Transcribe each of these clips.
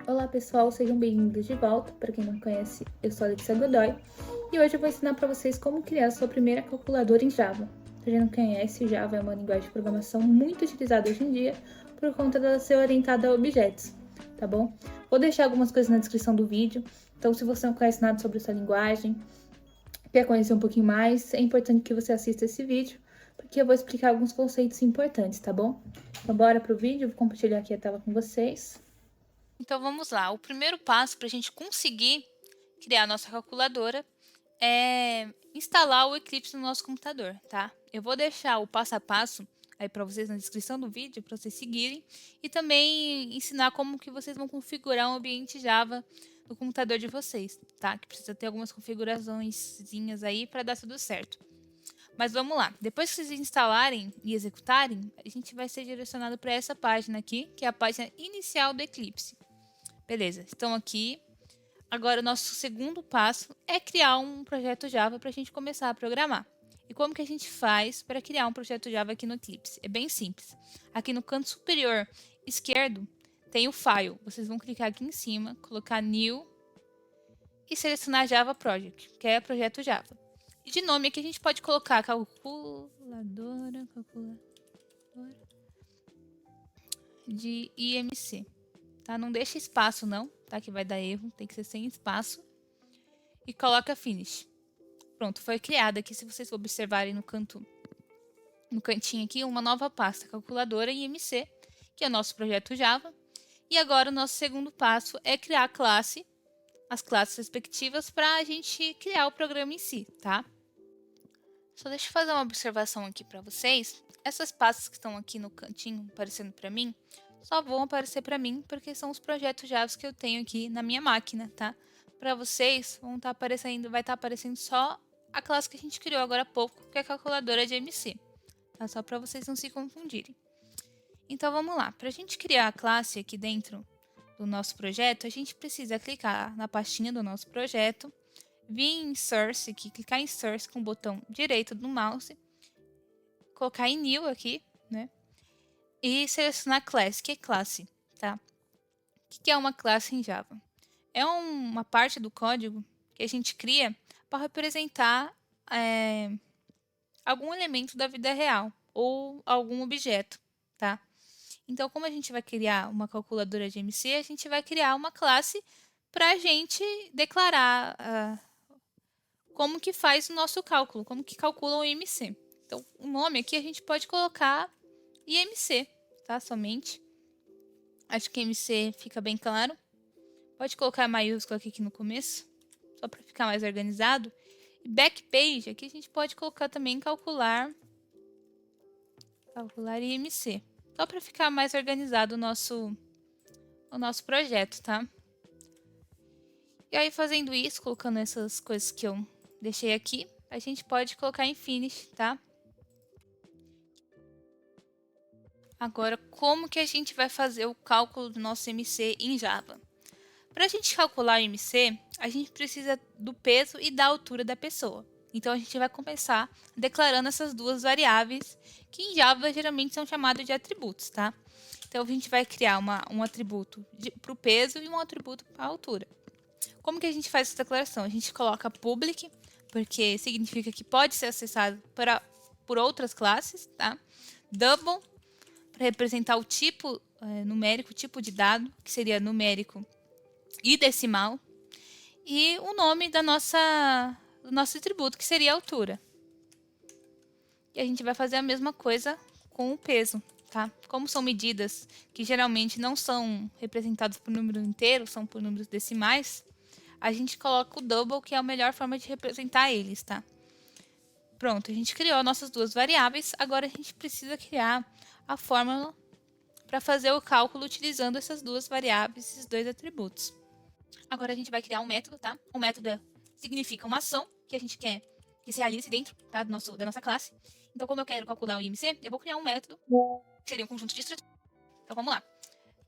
Olá pessoal, sejam bem-vindos de volta. Para quem não conhece, eu sou a Letícia Godoy e hoje eu vou ensinar para vocês como criar sua primeira calculadora em Java. Se você não conhece, Java é uma linguagem de programação muito utilizada hoje em dia por conta de ser orientada a objetos, tá bom? Vou deixar algumas coisas na descrição do vídeo, então se você não conhece nada sobre essa linguagem, quer conhecer um pouquinho mais, é importante que você assista esse vídeo, porque eu vou explicar alguns conceitos importantes, tá bom? Então bora pro vídeo, vou compartilhar aqui a tela com vocês. Então vamos lá, o primeiro passo para a gente conseguir criar a nossa calculadora é instalar o Eclipse no nosso computador, tá? Eu vou deixar o passo a passo aí para vocês na descrição do vídeo, para vocês seguirem, e também ensinar como que vocês vão configurar um ambiente Java no computador de vocês, tá? Que precisa ter algumas configuraçõezinhas aí para dar tudo certo. Mas vamos lá, depois que vocês instalarem e executarem, a gente vai ser direcionado para essa página aqui, que é a página inicial do Eclipse. Beleza, estão aqui. Agora, o nosso segundo passo é criar um projeto Java para a gente começar a programar. E como que a gente faz para criar um projeto Java aqui no Eclipse? É bem simples. Aqui no canto superior esquerdo tem o File. Vocês vão clicar aqui em cima, colocar New e selecionar Java Project, que é projeto Java. E de nome aqui a gente pode colocar calculadora de IMC. Tá? Não deixa espaço não, tá? Que vai dar erro, tem que ser sem espaço. E coloca Finish. Pronto, foi criada aqui, se vocês observarem no cantinho aqui, uma nova pasta, calculadora IMC, que é o nosso projeto Java. E agora o nosso segundo passo é criar a classe, as classes respectivas, para a gente criar o programa em si, tá? Só deixa eu fazer uma observação aqui para vocês. Essas pastas que estão aqui no cantinho aparecendo para mim, só vão aparecer para mim porque são os projetos Java que eu tenho aqui na minha máquina, tá? Para vocês vão estar aparecendo, vai estar aparecendo só a classe que a gente criou agora há pouco, que é a calculadora de MC, tá? Só para vocês não se confundirem. Então vamos lá, para a gente criar a classe aqui dentro do nosso projeto, a gente precisa clicar na pastinha do nosso projeto, vir em Source aqui, clicar em Source com o botão direito do mouse, colocar em New aqui, né? E selecionar Class, que é classe, tá? O que é uma classe em Java? É uma parte do código que a gente cria para representar algum elemento da vida real ou algum objeto, tá? Então, como a gente vai criar uma calculadora de MC, a gente vai criar uma classe para a gente declarar como que faz o nosso cálculo, como que calcula o IMC. Então, o nome aqui a gente pode colocar IMC, tá? Somente. Acho que IMC fica bem claro. Pode colocar maiúsculo aqui no começo, só para ficar mais organizado. E backpage, aqui a gente pode colocar também calcular IMC, só para ficar mais organizado o nosso projeto, tá? E aí, fazendo isso, colocando essas coisas que eu deixei aqui, a gente pode colocar em Finish, tá? Agora, como que a gente vai fazer o cálculo do nosso MC em Java? Para a gente calcular o MC, a gente precisa do peso e da altura da pessoa. Então, a gente vai começar declarando essas duas variáveis, que em Java geralmente são chamadas de atributos, tá? Então, a gente vai criar um atributo para o peso e um atributo para a altura. Como que a gente faz essa declaração? A gente coloca public, porque significa que pode ser acessado por outras classes, tá? Double, para representar o tipo numérico, o tipo de dado, que seria numérico e decimal, e o nome do nosso atributo, que seria a altura. E a gente vai fazer a mesma coisa com o peso, tá? Como são medidas que geralmente não são representadas por número inteiro, são por números decimais, a gente coloca o double, que é a melhor forma de representar eles, tá? Pronto, a gente criou nossas duas variáveis, agora a gente precisa criar a fórmula para fazer o cálculo utilizando essas duas variáveis, esses dois atributos. Agora a gente vai criar um método, tá? Um método significa uma ação que a gente quer que se realize dentro, tá? Da nossa classe. Então, como eu quero calcular o IMC, eu vou criar um método, que seria um conjunto de estruturas. Então, vamos lá.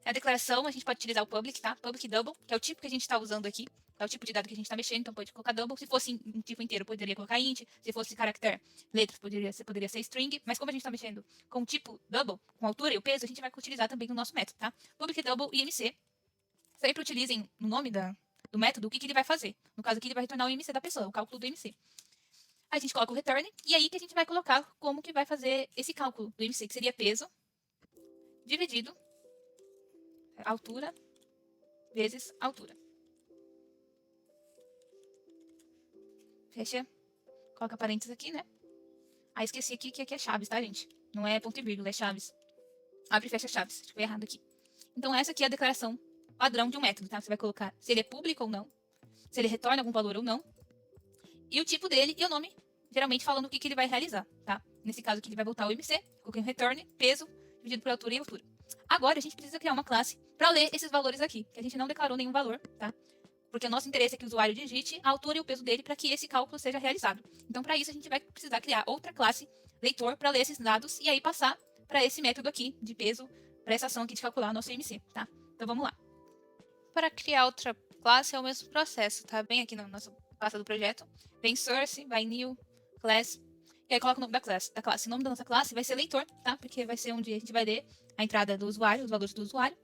A declaração, a gente pode utilizar o public, tá? Public double, que é o tipo que a gente está usando aqui. É o tipo de dado que a gente está mexendo, então pode colocar double. Se fosse um tipo inteiro, poderia colocar int. Se fosse caractere, letras, poderia ser string. Mas como a gente está mexendo com o tipo double, com a altura e o peso, a gente vai utilizar também o nosso método, tá? Public double IMC. sempre utilizem no nome do método o que ele vai fazer. No caso aqui, ele vai retornar o IMC da pessoa, o cálculo do IMC. A gente coloca o return e aí que a gente vai colocar como que vai fazer esse cálculo do IMC, que seria peso dividido altura vezes altura. Fecha, coloca parênteses aqui, né? Ah, esqueci aqui que aqui é chaves, tá, gente? Não é ponto e vírgula, é chaves. Abre e fecha chaves. Ficou errado aqui. Então, essa aqui é a declaração padrão de um método, tá? Você vai colocar se ele é público ou não, se ele retorna algum valor ou não, e o tipo dele e o nome, geralmente falando o que ele vai realizar, tá? Nesse caso aqui, ele vai voltar o IMC, coloquei um return, peso, dividido por altura e altura. Agora, a gente precisa criar uma classe para ler esses valores aqui, que a gente não declarou nenhum valor, tá? Porque o nosso interesse é que o usuário digite a altura e o peso dele para que esse cálculo seja realizado. Então, para isso, a gente vai precisar criar outra classe leitor para ler esses dados e aí passar para esse método aqui de peso, para essa ação aqui de calcular nosso IMC, tá? Então, vamos lá. Para criar outra classe é o mesmo processo, tá? Vem aqui na nossa pasta do projeto, vem source, vai new, class, e aí coloca o nome da classe. O nome da nossa classe vai ser leitor, tá? Porque vai ser onde a gente vai ler a entrada do usuário, os valores do usuário.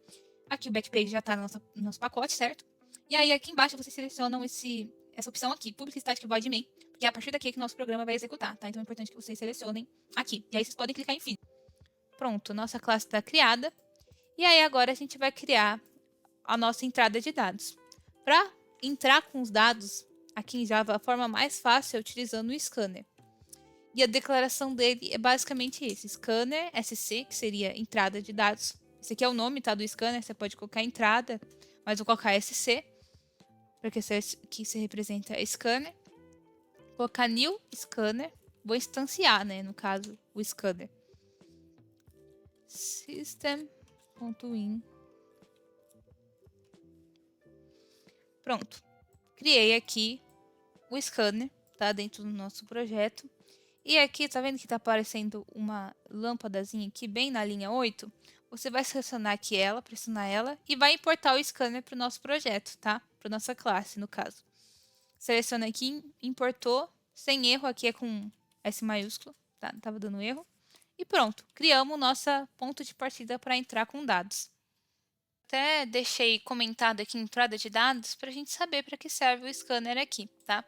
Aqui o backpage já está no nosso pacote, certo? E aí aqui embaixo vocês selecionam essa opção aqui, Public Static Void Main, porque é a partir daqui que o nosso programa vai executar, tá? Então é importante que vocês selecionem aqui. E aí vocês podem clicar em Finish. Pronto, nossa classe está criada. E aí agora a gente vai criar a nossa entrada de dados. Para entrar com os dados aqui em Java, a forma mais fácil é utilizando o scanner. E a declaração dele é basicamente esse, scanner SC, que seria entrada de dados. Esse aqui é o nome, tá, do scanner, você pode colocar entrada, mas vou colocar SC, porque aqui se representa scanner. Vou colocar new scanner, vou instanciar, né, no caso, o scanner. System.in. Pronto. Criei aqui o scanner, tá, dentro do nosso projeto. E aqui, tá vendo que tá aparecendo uma lâmpadazinha aqui, bem na linha 8? Você vai selecionar aqui ela, pressionar ela, e vai importar o scanner para o nosso projeto, tá? Para nossa classe, no caso. Seleciona aqui, importou, sem erro, aqui é com S maiúsculo, tá? Não tava dando erro. E pronto, criamos nossa ponto de partida para entrar com dados. Até deixei comentado aqui entrada de dados para a gente saber para que serve o scanner aqui, tá?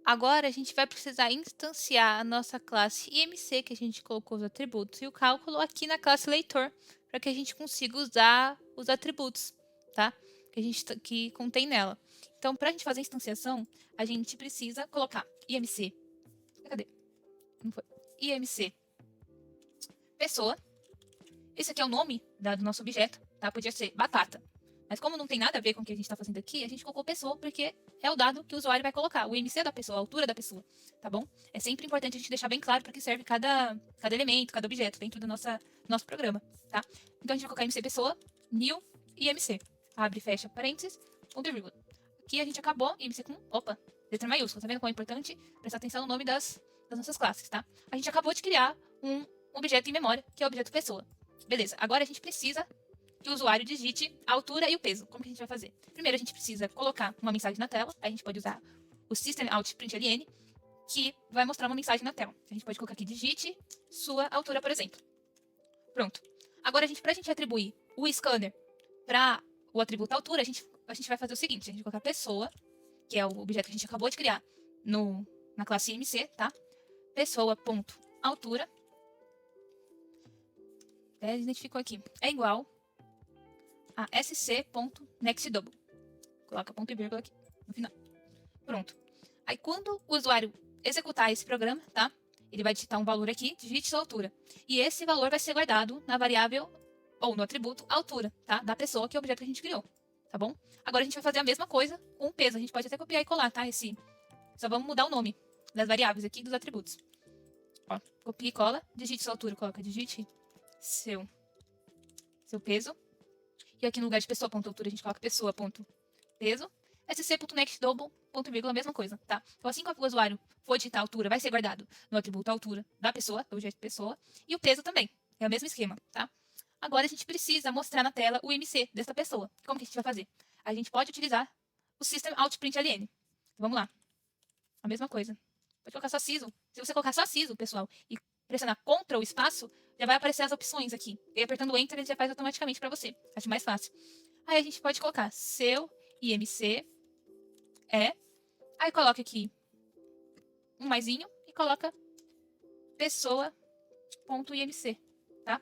Agora a gente vai precisar instanciar a nossa classe IMC, que a gente colocou os atributos e o cálculo aqui na classe leitor, para que a gente consiga usar os atributos, tá? Que contém nela. Então, para a gente fazer a instanciação, a gente precisa colocar IMC. Cadê? Não foi. IMC pessoa. Esse aqui é o nome do nosso objeto, tá? Podia ser batata. Mas como não tem nada a ver com o que a gente está fazendo aqui, a gente colocou pessoa porque é o dado que o usuário vai colocar, o IMC da pessoa, a altura da pessoa, tá bom? É sempre importante a gente deixar bem claro para que serve cada elemento, cada objeto dentro do nosso programa, tá? Então a gente vai colocar IMC pessoa, new e IMC. Abre e fecha parênteses, ponto e vírgula. Aqui a gente acabou, IMC com, opa, letra maiúscula, tá vendo como é importante prestar atenção no nome das nossas classes, tá? A gente acabou de criar um objeto em memória, que é o objeto pessoa. Beleza, agora a gente precisa que o usuário digite a altura e o peso. Como que a gente vai fazer? Primeiro, a gente precisa colocar uma mensagem na tela. Aí a gente pode usar o system.out.println, que vai mostrar uma mensagem na tela. A gente pode colocar aqui, digite sua altura, por exemplo. Pronto. Agora, para a gente atribuir o scanner para o atributo altura, a gente vai fazer o seguinte. A gente vai colocar pessoa, que é o objeto que a gente acabou de criar na classe IMC, tá? Pessoa.altura. Identificou aqui. É igual a sc.nextDouble. Coloca ponto e vírgula aqui no final. Pronto. Aí quando o usuário executar esse programa, tá? Ele vai digitar um valor aqui, digite sua altura. E esse valor vai ser guardado na variável ou no atributo altura, tá? Da pessoa, que é o objeto que a gente criou, tá bom? Agora a gente vai fazer a mesma coisa com o peso. A gente pode até copiar e colar, tá? Só vamos mudar o nome das variáveis aqui dos atributos. Ó, copia e cola, digite sua altura, coloca digite seu peso. E aqui no lugar de pessoa.altura, a gente coloca pessoa.peso. sc.nextDouble, ponto e vírgula, a mesma coisa, tá? Então, assim que o usuário for digitar a altura, vai ser guardado no atributo altura da pessoa, do objeto pessoa, e o peso também. É o mesmo esquema, tá? Agora, a gente precisa mostrar na tela o IMC dessa pessoa. Como que a gente vai fazer? A gente pode utilizar o system.out.println. Então, vamos lá. A mesma coisa. Pode colocar só CISO. Se você colocar só CISO, pessoal, e pressionar Ctrl espaço, já vai aparecer as opções aqui. E apertando Enter, ele já faz automaticamente para você. Acho mais fácil. Aí a gente pode colocar seu IMC é, aí coloca aqui um maisinho e coloca pessoa.imc, tá?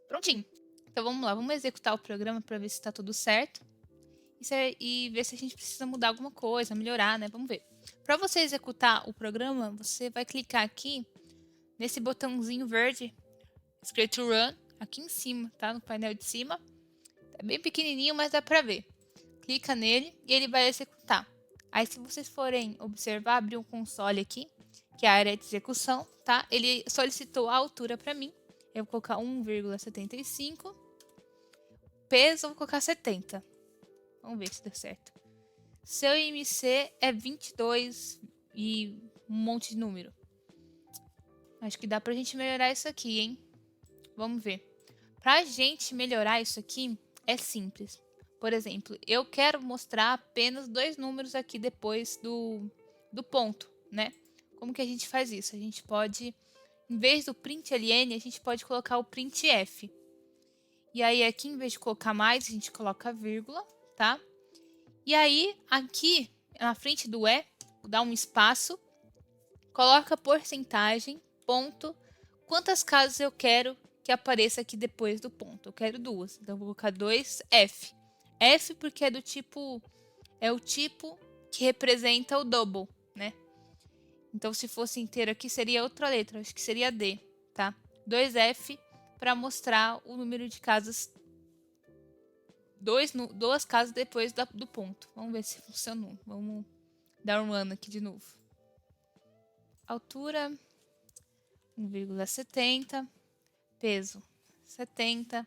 Prontinho. Então vamos lá, vamos executar o programa para ver se está tudo certo e ver se a gente precisa mudar alguma coisa, melhorar, né? Vamos ver. Para você executar o programa, você vai clicar aqui nesse botãozinho verde, escrito Run, aqui em cima, tá? No painel de cima. É bem pequenininho, mas dá para ver. Clica nele e ele vai executar. Aí, se vocês forem observar, abrir um console aqui, que é a área de execução, tá? Ele solicitou a altura para mim. Eu vou colocar 1,75. Peso, eu vou colocar 70. Vamos ver se deu certo. Seu IMC é 22 e um monte de número. Acho que dá pra gente melhorar isso aqui, hein? Vamos ver. Pra gente melhorar isso aqui, é simples. Por exemplo, eu quero mostrar apenas 2 números aqui depois do ponto, né? Como que a gente faz isso? A gente pode, em vez do println, a gente pode colocar o printf. E aí aqui, em vez de colocar mais, a gente coloca vírgula, tá? E aí, aqui, na frente do dá um espaço, coloca porcentagem, ponto, quantas casas eu quero que apareça aqui depois do ponto. Eu quero 2, então eu vou colocar 2F. F porque é do tipo, é o tipo que representa o double, né? Então se fosse inteiro aqui seria outra letra, acho que seria D, tá? 2F para mostrar o número de casas, duas casas depois do ponto. Vamos ver se funcionou. Vamos dar um run aqui de novo. Altura 1,70, peso 70.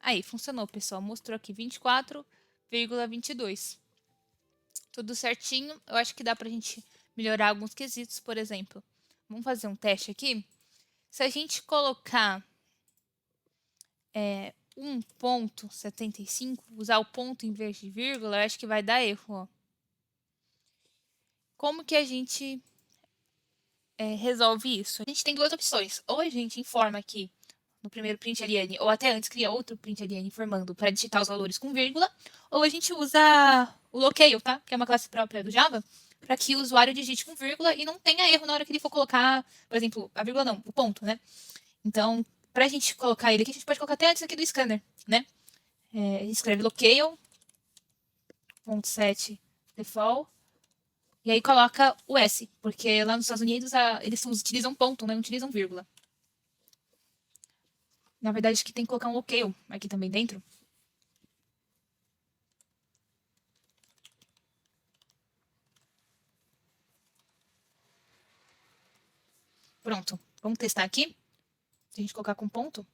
Aí, funcionou, pessoal. Mostrou aqui 24,22. Tudo certinho. Eu acho que dá pra gente melhorar alguns quesitos, por exemplo. Vamos fazer um teste aqui. Se a gente colocar 1,75, usar o ponto em vez de vírgula, eu acho que vai dar erro, ó. Como que a gente resolve isso? A gente tem duas opções. Ou a gente informa aqui no primeiro println, ou até antes cria outro println informando para digitar os valores com vírgula, ou a gente usa o locale, tá? Que é uma classe própria do Java, para que o usuário digite com vírgula e não tenha erro na hora que ele for colocar, por exemplo, a vírgula não, o ponto, né? Então, para a gente colocar ele aqui, a gente pode colocar até antes aqui do scanner, né? A gente escreve locale.set default, e aí coloca o S, porque lá nos Estados Unidos eles utilizam ponto, né? Não utilizam vírgula. Na verdade, acho que tem que colocar um locale aqui também dentro. Pronto. Vamos testar aqui. Se a gente colocar com ponto.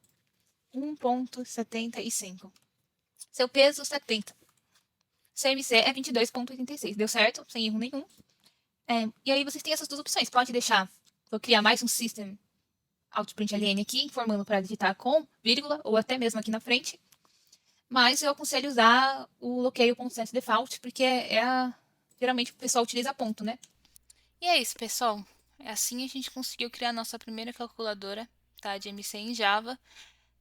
1,75. Seu peso, 70. Seu MC é 22,86. Deu certo, sem erro nenhum. E aí vocês têm essas duas opções. Pode deixar, vou criar mais um system out.println aqui, informando para digitar com vírgula, ou até mesmo aqui na frente. Mas eu aconselho usar o locale.set default, porque geralmente o pessoal utiliza ponto, né? E é isso, pessoal. Assim a gente conseguiu criar a nossa primeira calculadora, tá, de MC em Java.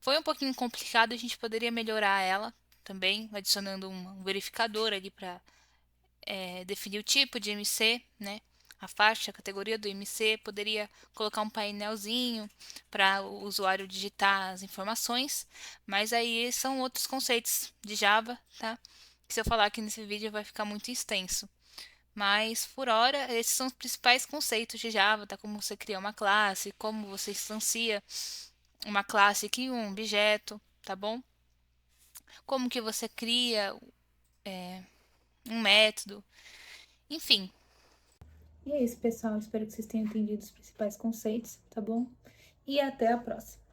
Foi um pouquinho complicado, a gente poderia melhorar ela também, adicionando um verificador ali para definir o tipo de MC, né? A faixa, a categoria do MC, poderia colocar um painelzinho para o usuário digitar as informações, mas aí são outros conceitos de Java, tá? Que se eu falar aqui nesse vídeo vai ficar muito extenso. Mas, por hora, esses são os principais conceitos de Java, tá? Como você cria uma classe, como você instancia uma classe aqui em um objeto, tá bom? Como que você cria um método, enfim. E é isso, pessoal. Espero que vocês tenham entendido os principais conceitos, tá bom? E até a próxima.